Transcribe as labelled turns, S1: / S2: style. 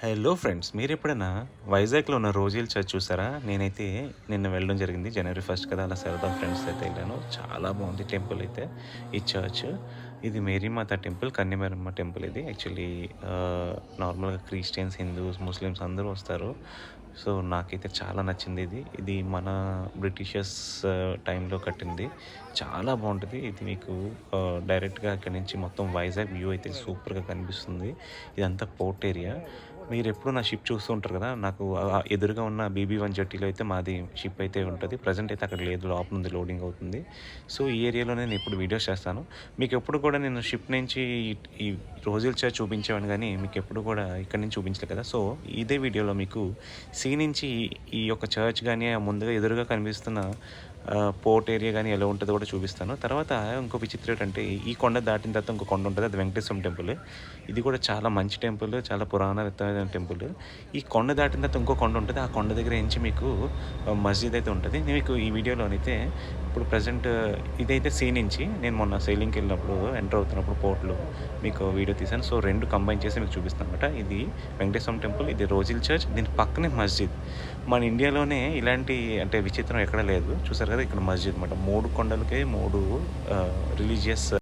S1: Hello friends, మీరు ఎప్పుడైనా వైజాగ్లో ఉన్న రోజీల్ చర్చ్ చూసారా? నేనైతే నిన్న వెళ్ళడం జరిగింది. జనవరి 1 కదా, అలా సరదా ఫ్రెండ్స్ అయితే వెళ్ళాను. చాలా బాగుంది టెంపుల్ అయితే. ఈ చర్చ్ ఇది మేరీమాత టెంపుల్, కన్యమేరమ్మ టెంపుల్. ఇది యాక్చువల్లీ నార్మల్గా క్రిస్టియన్స్, హిందూస్, ముస్లిమ్స్ అందరూ వస్తారు. సో నాకైతే చాలా నచ్చింది. ఇది మన బ్రిటిషర్స్ టైంలో కట్టింది. చాలా బాగుంటుంది. ఇది మీకు డైరెక్ట్గా ఇక్కడ నుంచి మొత్తం వైజాగ్ వ్యూ అయితే సూపర్గా కనిపిస్తుంది. ఇదంతా పోర్ట్ ఏరియా. మీరు ఎప్పుడు నా షిప్ చూస్తూ ఉంటారు కదా, నాకు ఎదురుగా ఉన్న BB1 జెట్టీలో అయితే మాది షిప్ అయితే ఉంటుంది. ప్రజెంట్ అయితే అక్కడ లేదు, లోపల ఉంది, లోడింగ్ అవుతుంది. సో ఈ ఏరియాలోనే నేను ఇప్పుడు వీడియోస్ చేస్తాను. మీకు ఎప్పుడు కూడా నేను షిప్ నుంచి ఈ రోజుల చర్చ్ చూపించేవాడిని, కానీ మీకు ఎప్పుడు కూడా ఇక్కడ నుంచి చూపించలేదు కదా. సో ఇదే వీడియోలో మీకు సీ నుంచి ఈ యొక్క చర్చ్ కానీ ముందుగా ఎదురుగా కనిపిస్తున్న పోర్ట్ ఏరియా కానీ ఎలా ఉంటుందో కూడా చూపిస్తాను. తర్వాత ఇంకో విచిత్రం ఏంటంటే, ఈ కొండ దాటిన తర్వాత ఇంకో కొండ ఉంటుంది, అది వెంకటేశ్వరం టెంపుల్. ఇది కూడా చాలా మంచి టెంపుల్, చాలా పురాణమైన టెంపుల్. ఈ కొండ దాటిన తర్వాత ఇంకో కొండ ఉంటుంది, ఆ కొండ దగ్గర నుంచి మీకు మస్జిద్ అయితే ఉంటుంది. నేను మీకు ఈ వీడియోలోనైతే ఇప్పుడు ప్రజెంట్ ఇదైతే సీ నుంచి నేను మొన్న సైలింగ్కి వెళ్ళినప్పుడు ఎంటర్ అవుతున్నప్పుడు పోర్ట్లో మీకు వీడియో తీశాను. సో రెండు కంబైన్ చేసి మీకు చూపిస్తాను అనమాట. ఇది వెంకటేశ్వరం టెంపుల్, ఇది రోజీల్ చర్చ్, దీని పక్కనే మస్జిద్. మన ఇండియాలోనే ఇలాంటి అంటే విచిత్రం ఎక్కడ లేదు. చూసారు కదా, ఇక్కడ మస్జిద్ అనమాట. 3 కొండలకే 3 రిలీజియస్